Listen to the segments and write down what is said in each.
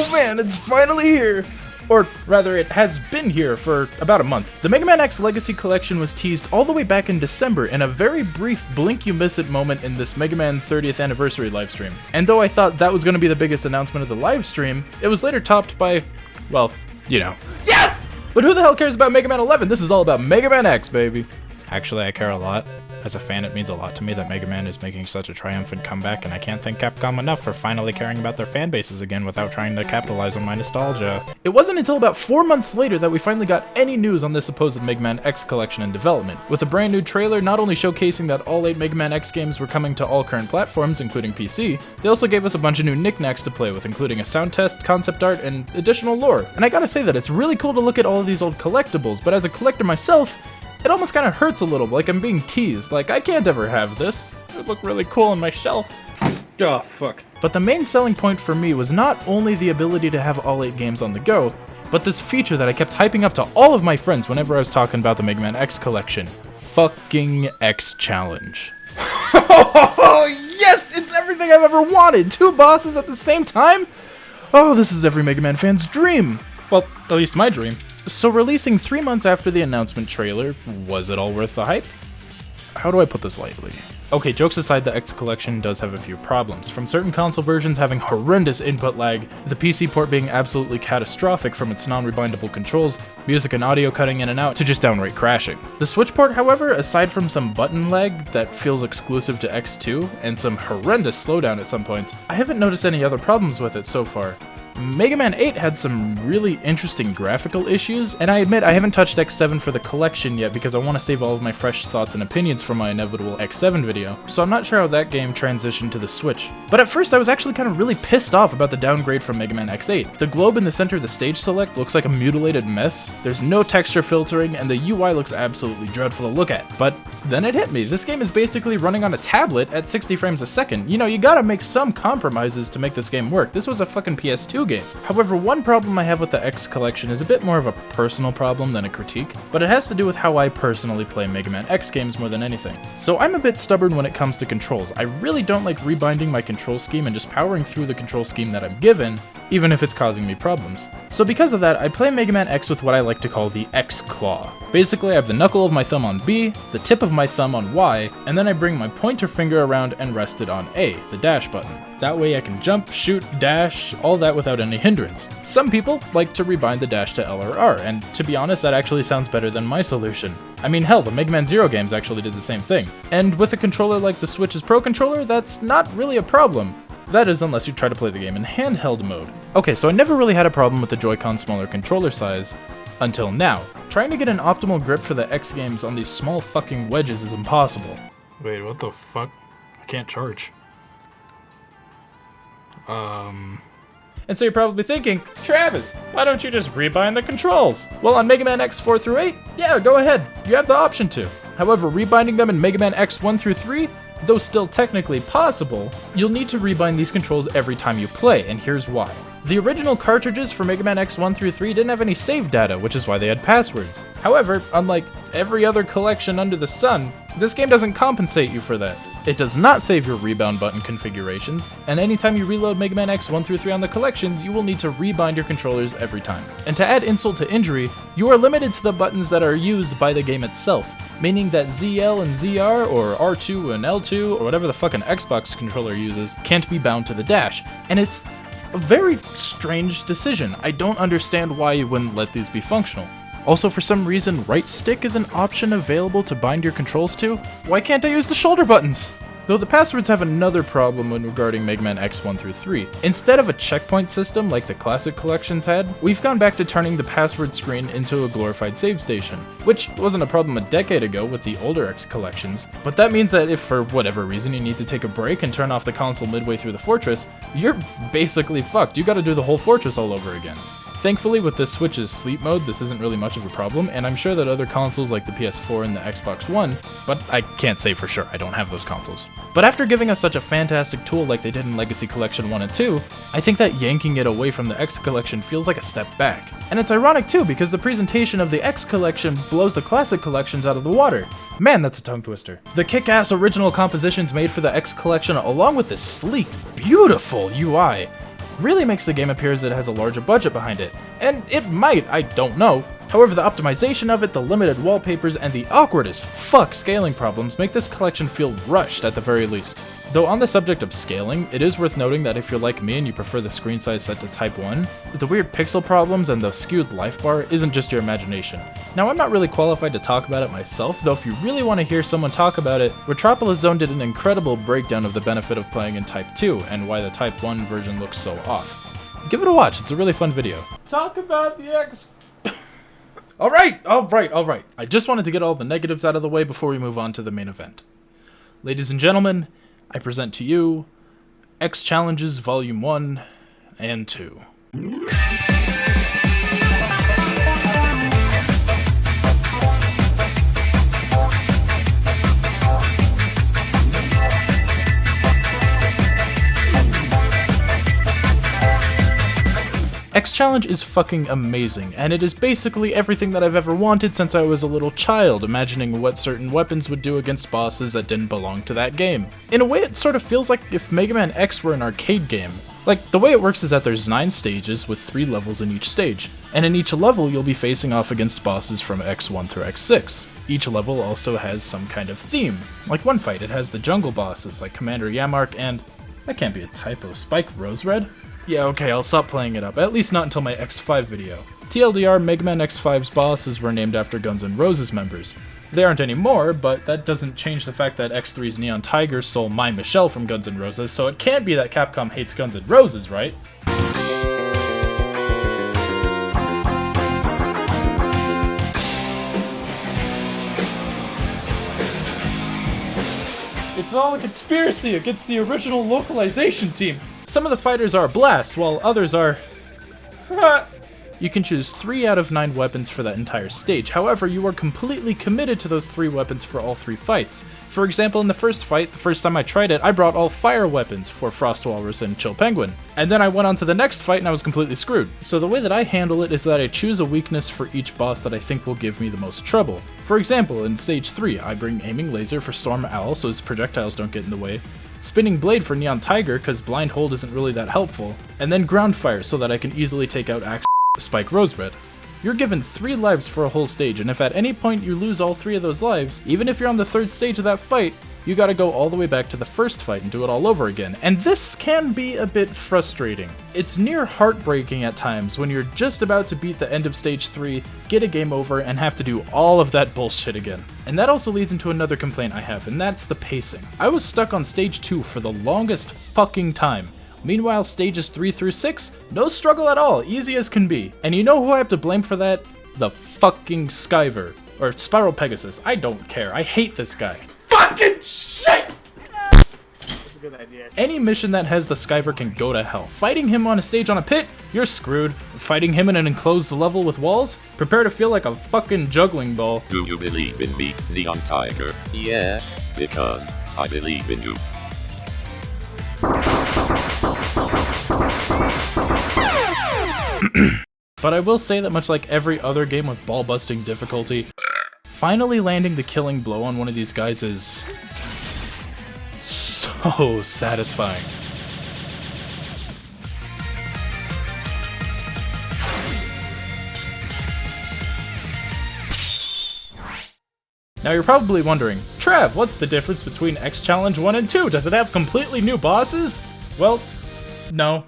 Oh man, it's finally here! Or rather, it has been here for about a month. The Mega Man X Legacy Collection was teased all the way back in December in a very brief blink-you-miss-it moment in this Mega Man 30th Anniversary livestream. And though I thought that was going to be the biggest announcement of the livestream, it was later topped by, well, you know. Yes! But who the hell cares about Mega Man 11? This is all about Mega Man X, baby. Actually, I care a lot. As a fan, it means a lot to me that Mega Man is making such a triumphant comeback, and I can't thank Capcom enough for finally caring about their fan bases again without trying to capitalize on my nostalgia. It wasn't until about 4 months later that we finally got any news on this supposed Mega Man X collection in development, with a brand new trailer not only showcasing that all 8 Mega Man X games were coming to all current platforms, including PC, they also gave us a bunch of new knickknacks to play with, including a sound test, concept art, and additional lore. And I gotta say that it's really cool to look at all of these old collectibles, but as a collector myself, it almost kind of hurts a little, like I'm being teased. Like, I can't ever have this. It would look really cool on my shelf. Oh, fuck. But the main selling point for me was not only the ability to have all 8 games on the go, but this feature that I kept hyping up to all of my friends whenever I was talking about the Mega Man X collection. Fucking X Challenge. Oh, yes! It's everything I've ever wanted! 2 bosses at the same time? Oh, this is every Mega Man fan's dream. Well, at least my dream. So releasing 3 months after the announcement trailer, was it all worth the hype? How do I put this lightly? Okay, jokes aside, the X Collection does have a few problems, from certain console versions having horrendous input lag, the PC port being absolutely catastrophic from its non-rebindable controls, music and audio cutting in and out, to just downright crashing. The Switch port, however, aside from some button lag that feels exclusive to X2, and some horrendous slowdown at some points, I haven't noticed any other problems with it so far. Mega Man 8 had some really interesting graphical issues, and I admit I haven't touched X7 for the collection yet because I want to save all of my fresh thoughts and opinions for my inevitable X7 video, so I'm not sure how that game transitioned to the Switch. But at first I was actually kind of really pissed off about the downgrade from Mega Man X8. The globe in the center of the stage select looks like a mutilated mess, there's no texture filtering, and the UI looks absolutely dreadful to look at. But then it hit me, this game is basically running on a tablet at 60 frames a second. You know, you gotta make some compromises to make this game work. This was a fucking PS2 game. However, one problem I have with the X Collection is a bit more of a personal problem than a critique, but it has to do with how I personally play Mega Man X games more than anything. So I'm a bit stubborn when it comes to controls. I really don't like rebinding my control scheme and just powering through the control scheme that I'm given, even if it's causing me problems. So because of that, I play Mega Man X with what I like to call the X Claw. Basically, I have the knuckle of my thumb on B, the tip of my thumb on Y, and then I bring my pointer finger around and rest it on A, the dash button. That way I can jump, shoot, dash, all that without any hindrance. Some people like to rebind the dash to L or R, and to be honest, that actually sounds better than my solution. I mean, hell, the Mega Man Zero games actually did the same thing. And with a controller like the Switch's Pro Controller, that's not really a problem. That is, unless you try to play the game in handheld mode. Okay, so I never really had a problem with the Joy-Con's smaller controller size, until now. Trying to get an optimal grip for the X games on these small fucking wedges is impossible. Wait, what the fuck? I can't charge. And so you're probably thinking, Travis, why don't you just rebind the controls? Well, on Mega Man X 4 through 8, yeah, go ahead, you have the option to. However, rebinding them in Mega Man X 1 through 3, though still technically possible, you'll need to rebind these controls every time you play, and here's why. The original cartridges for Mega Man X 1 through 3 didn't have any save data, which is why they had passwords. However, unlike every other collection under the sun, this game doesn't compensate you for that. It does not save your rebound button configurations, and anytime you reload Mega Man X 1 through 3 on the collections, you will need to rebind your controllers every time. And to add insult to injury, you are limited to the buttons that are used by the game itself, meaning that ZL and ZR, or R2 and L2, or whatever the fuck an Xbox controller uses, can't be bound to the dash. And it's a very strange decision. I don't understand why you wouldn't let these be functional. Also, for some reason, right stick is an option available to bind your controls to. Why can't I use the shoulder buttons? Though the passwords have another problem when regarding Mega Man X 1 through 3. Instead of a checkpoint system like the classic collections had, we've gone back to turning the password screen into a glorified save station, which wasn't a problem a decade ago with the older X collections, but that means that if for whatever reason you need to take a break and turn off the console midway through the fortress, you're basically fucked. You gotta do the whole fortress all over again. Thankfully, with this Switch's sleep mode, this isn't really much of a problem, and I'm sure that other consoles like the PS4 and the Xbox One, but I can't say for sure, I don't have those consoles. But after giving us such a fantastic tool like they did in Legacy Collection 1 and 2, I think that yanking it away from the X Collection feels like a step back. And it's ironic too, because the presentation of the X Collection blows the classic collections out of the water. Man, that's a tongue twister. The kick-ass original compositions made for the X Collection, along with the sleek, beautiful UI, really makes the game appear as it has a larger budget behind it. And it might, I don't know. However, the optimization of it, the limited wallpapers, and the awkward as fuck scaling problems make this collection feel rushed at the very least. Though on the subject of scaling, it is worth noting that if you're like me and you prefer the screen size set to Type 1, the weird pixel problems and the skewed life bar isn't just your imagination. Now, I'm not really qualified to talk about it myself, though if you really want to hear someone talk about it, Retropolis Zone did an incredible breakdown of the benefit of playing in Type 2 and why the Type 1 version looks so off. Give it a watch, it's a really fun video. Talk about the X... Alright. I just wanted to get all the negatives out of the way before we move on to the main event. Ladies and gentlemen, I present to you X Challenges Volume 1 and 2. X Challenge is fucking amazing, and it is basically everything that I've ever wanted since I was a little child, imagining what certain weapons would do against bosses that didn't belong to that game. In a way, it sort of feels like if Mega Man X were an arcade game. Like, the way it works is that there's 9 stages with 3 levels in each stage, and in each level you'll be facing off against bosses from X1 through X6. Each level also has some kind of theme. Like one fight, it has the jungle bosses like Commander Yamark and... that can't be a typo, Spike Rosered? Yeah, okay, I'll stop playing it up, at least not until my X5 video. TLDR, Mega Man X5's bosses were named after Guns N' Roses members. They aren't anymore, but that doesn't change the fact that X3's Neon Tiger stole My Michelle from Guns N' Roses, so it can't be that Capcom hates Guns N' Roses, right? It's all a conspiracy against the original localization team. Some of the fighters are a blast, while others are... You can choose 3 out of 9 weapons for that entire stage, however, you are completely committed to those 3 weapons for all 3 fights. For example, in the first fight, the first time I tried it, I brought all fire weapons for Frost Walrus and Chill Penguin. And then I went on to the next fight and I was completely screwed. So the way that I handle it is that I choose a weakness for each boss that I think will give me the most trouble. For example, in Stage 3, I bring Aiming Laser for Storm Owl so his projectiles don't get in the way, Spinning Blade for Neon Tiger cause Blind Hold isn't really that helpful, and then Ground Fire so that I can easily take out Spike Rosered. You're given 3 lives for a whole stage, and if at any point you lose all 3 of those lives, even if you're on the 3rd stage of that fight, you gotta go all the way back to the first fight and do it all over again, and this can be a bit frustrating. It's near heartbreaking at times when you're just about to beat the end of stage 3, get a game over, and have to do all of that bullshit again. And that also leads into another complaint I have, and that's the pacing. I was stuck on stage 2 for the longest fucking time. Meanwhile, stages 3 through 6, no struggle at all, easy as can be. And you know who I have to blame for that? The fucking Skyver. Or Spiral Pegasus, I don't care, I hate this guy. Fucking shit! Good idea. Any mission that has the Skyver can go to hell. Fighting him on a stage on a pit, you're screwed. Fighting him in an enclosed level with walls, prepare to feel like a fucking juggling ball. Do you believe in me, Neon Tiger? Yes, because I believe in you. But I will say that much like every other game with ball-busting difficulty, finally landing the killing blow on one of these guys is so satisfying. Now you're probably wondering, Trav, what's the difference between X Challenge 1 and 2? Does it have completely new bosses? Well, no.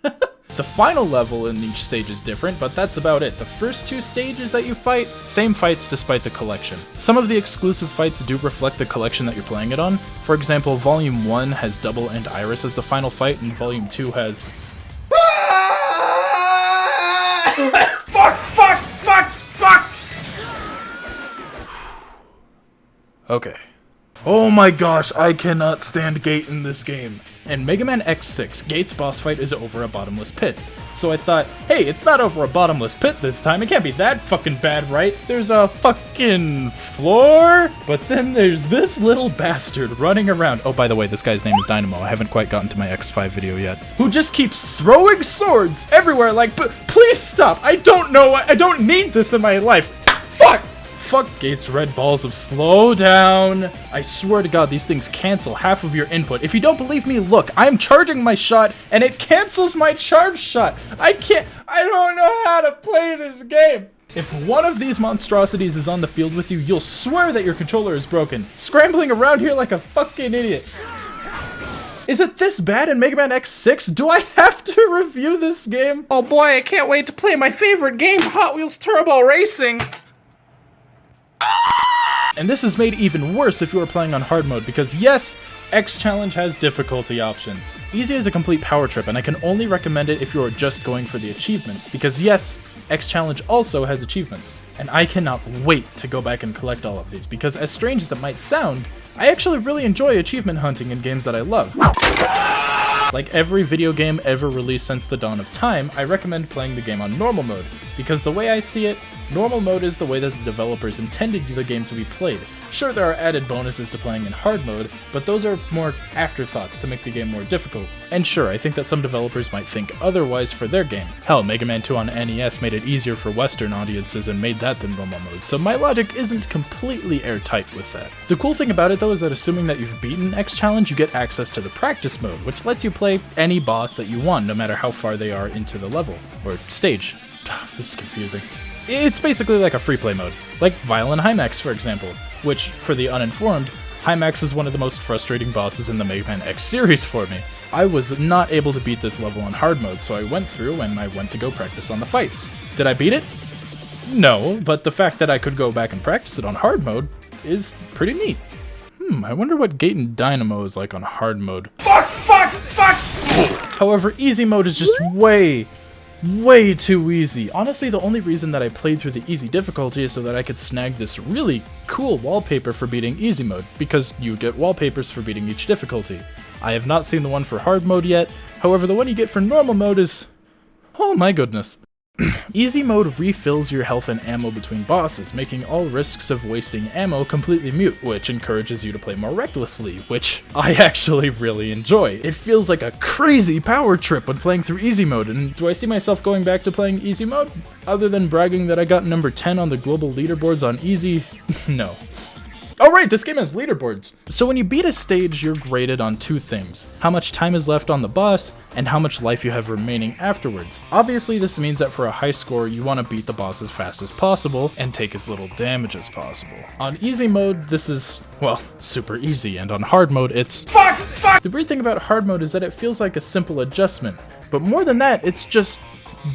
The final level in each stage is different, but that's about it. The first 2 stages that you fight, same fights despite the collection. Some of the exclusive fights do reflect the collection that you're playing it on. For example, Volume 1 has Double and Iris as the final fight, and Volume 2 has... Fuck! Okay. Oh my gosh, I cannot stand Gate in this game. In Mega Man X6, Gate's boss fight is over a bottomless pit. So I thought, hey, it's not over a bottomless pit this time, it can't be that fucking bad, right? There's a fucking floor? But then there's this little bastard running around. Oh, by the way, this guy's name is Dynamo. I haven't quite gotten to my X5 video yet. Who just keeps throwing swords everywhere like, but please stop! I don't know, I don't need this in my life! Fuck! fuck Gates red balls of slow down. I swear to God, these things cancel half of your input. If you don't believe me, look, I'm charging my shot and it cancels my charge shot. I don't know how to play this game. If one of these monstrosities is on the field with you, you'll swear that your controller is broken, scrambling around here like a fucking idiot. Is it this bad in Mega Man X6? Do I have to review this game? Oh boy, I can't wait to play my favorite game, Hot Wheels Turbo Racing. And this is made even worse if you are playing on hard mode, because yes, X Challenge has difficulty options. Easy is a complete power trip, and I can only recommend it if you are just going for the achievement, because yes, X Challenge also has achievements. And I cannot wait to go back and collect all of these, because as strange as it might sound, I actually really enjoy achievement hunting in games that I love. Like every video game ever released since the dawn of time, I recommend playing the game on normal mode, because the way I see it, normal mode is the way that the developers intended the game to be played. Sure, there are added bonuses to playing in hard mode, but those are more afterthoughts to make the game more difficult. And sure, I think that some developers might think otherwise for their game. Hell, Mega Man 2 on NES made it easier for Western audiences and made that the normal mode, so my logic isn't completely airtight with that. The cool thing about it though is that assuming that you've beaten X Challenge, you get access to the practice mode, which lets you play any boss that you want, no matter how far they are into the level, or stage. This is confusing. It's basically like a free play mode, like Violin Hymax for example, which, for the uninformed, Hymax is one of the most frustrating bosses in the Mega Man X series for me. I was not able to beat this level on hard mode, so I went through and I went to go practice on the fight. Did I beat it? No, but the fact that I could go back and practice it on hard mode is pretty neat. I wonder what Gaten Dynamo is like on hard mode. Fuck! However, easy mode is just way too easy. Honestly, the only reason that I played through the easy difficulty is so that I could snag this really cool wallpaper for beating easy mode, because you get wallpapers for beating each difficulty. I have not seen the one for hard mode yet, however the one you get for normal mode is... oh my goodness. Easy mode refills your health and ammo between bosses, making all risks of wasting ammo completely mute, which encourages you to play more recklessly, which I actually really enjoy. It feels like a crazy power trip when playing through easy mode, and do I see myself going back to playing easy mode? Other than bragging that I got number 10 on the global leaderboards on easy, no. Oh right, this game has leaderboards. So when you beat a stage, you're graded on two things: how much time is left on the boss, and how much life you have remaining afterwards. Obviously, this means that for a high score, you want to beat the boss as fast as possible, and take as little damage as possible. On easy mode, this is, well, super easy, and on hard mode, it's fuck! The weird thing about hard mode is that it feels like a simple adjustment, but more than that, it's just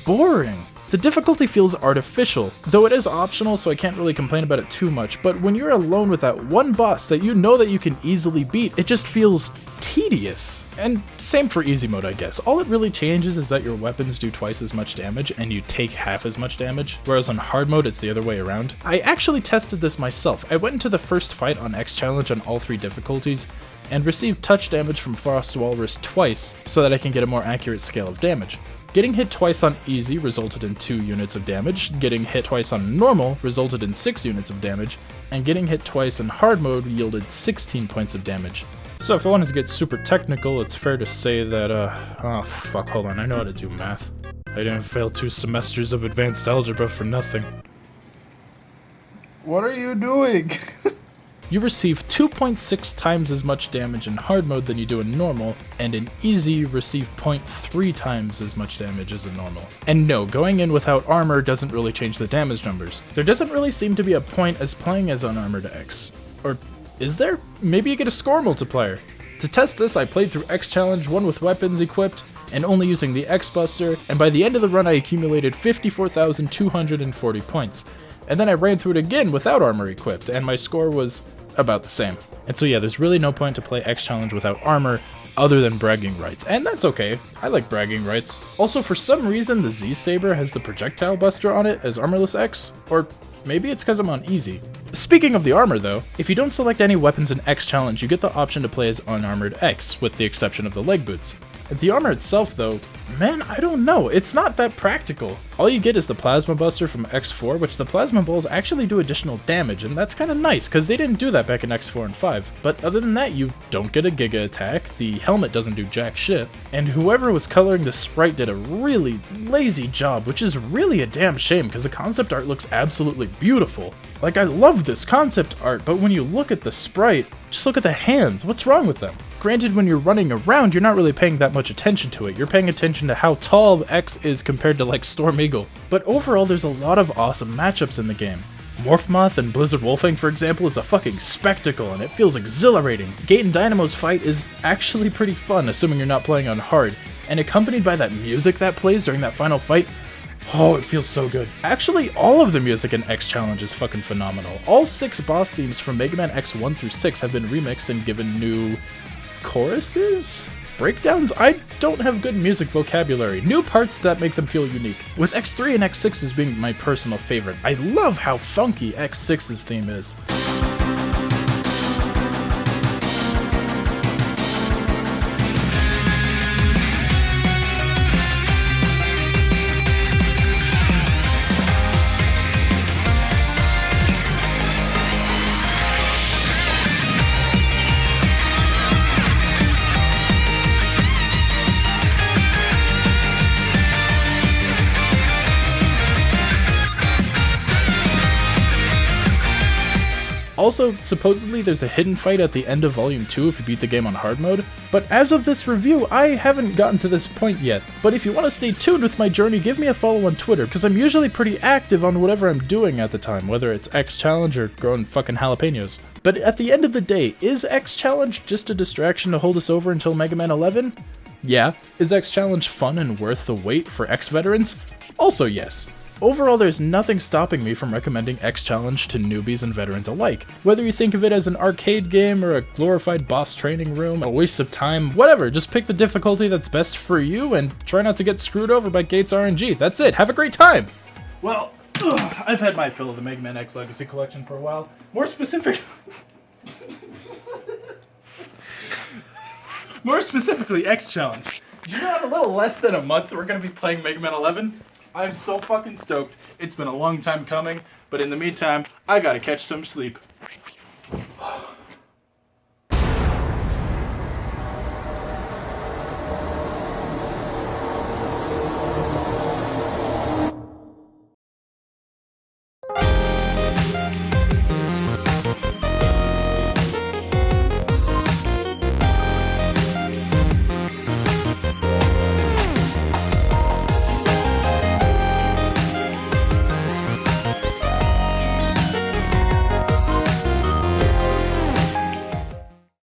boring. The difficulty feels artificial, though it is optional, so I can't really complain about it too much, but when you're alone with that one boss that you know that you can easily beat, it just feels tedious. And same for easy mode, I guess. All it really changes is that your weapons do twice as much damage and you take half as much damage, whereas on hard mode it's the other way around. I actually tested this myself. I went into the first fight on X Challenge on all three difficulties, and received touch damage from Frost Walrus twice, so that I can get a more accurate scale of damage. Getting hit twice on easy resulted in 2 units of damage, getting hit twice on normal resulted in 6 units of damage, and getting hit twice in hard mode yielded 16 points of damage. So if I wanted to get super technical, it's fair to say that, oh fuck, hold on, I know how to do math. I didn't fail 2 semesters of advanced algebra for nothing. What are you doing? You receive 2.6 times as much damage in hard mode than you do in normal, and in easy you receive 0.3 times as much damage as in normal. And no, going in without armor doesn't really change the damage numbers. There doesn't really seem to be a point as playing as unarmored X. Or is there? Maybe you get a score multiplier. To test this, I played through X Challenge 1 with weapons equipped, and only using the X Buster, and by the end of the run I accumulated 54,240 points. And then I ran through it again without armor equipped, and my score was about the same. And so yeah, there's really no point to play X Challenge without armor other than bragging rights, and that's okay. I like bragging rights. Also, for some reason, the Z-Saber has the projectile buster on it as Armorless X, or maybe it's because I'm on easy. Speaking of the armor though, if you don't select any weapons in X Challenge, you get the option to play as unarmored X, with the exception of the leg boots. The armor itself though Man, I don't know. It's not that practical. All you get is the Plasma Buster from X4, which the Plasma Balls actually do additional damage, and that's kind of nice, because they didn't do that back in X4 and 5. But other than that, you don't get a Giga Attack, the helmet doesn't do jack shit, and whoever was coloring the sprite did a really lazy job, which is really a damn shame, because the concept art looks absolutely beautiful. Like, I love this concept art, but when you look at the sprite, just look at the hands. What's wrong with them? Granted, when you're running around, you're not really paying that much attention to it. You're paying attention to how tall X is compared to, like, Storm Eagle. But overall, there's a lot of awesome matchups in the game. Morphmoth and Blizzard Wolfang, for example, is a fucking spectacle, and it feels exhilarating. Gate and Dynamo's fight is actually pretty fun, assuming you're not playing on hard. And accompanied by that music that plays during that final fight, oh, it feels so good. Actually, all of the music in X Challenge is fucking phenomenal. All 6 boss themes from Mega Man X 1 through 6 have been remixed and given new choruses? Breakdowns? I don't have good music vocabulary. New parts that make them feel unique. With X3 and X6 as being my personal favorite. I love how funky X6's theme is. Also, supposedly there's a hidden fight at the end of Volume 2 if you beat the game on hard mode, but as of this review, I haven't gotten to this point yet. But if you want to stay tuned with my journey, give me a follow on Twitter, because I'm usually pretty active on whatever I'm doing at the time, whether it's X Challenge or growing fucking jalapenos. But at the end of the day, is X Challenge just a distraction to hold us over until Mega Man 11? Yeah. Is X Challenge fun and worth the wait for X veterans? Also yes. Overall, there's nothing stopping me from recommending X Challenge to newbies and veterans alike. Whether you think of it as an arcade game or a glorified boss training room, a waste of time, whatever, just pick the difficulty that's best for you and try not to get screwed over by Gates RNG. That's it, have a great time! Well, I've had my fill of the Mega Man X Legacy Collection for a while. More specifically, X Challenge. Did you know in a little less than a month we're going to be playing Mega Man 11? I'm so fucking stoked. It's been a long time coming, but in the meantime, I gotta catch some sleep.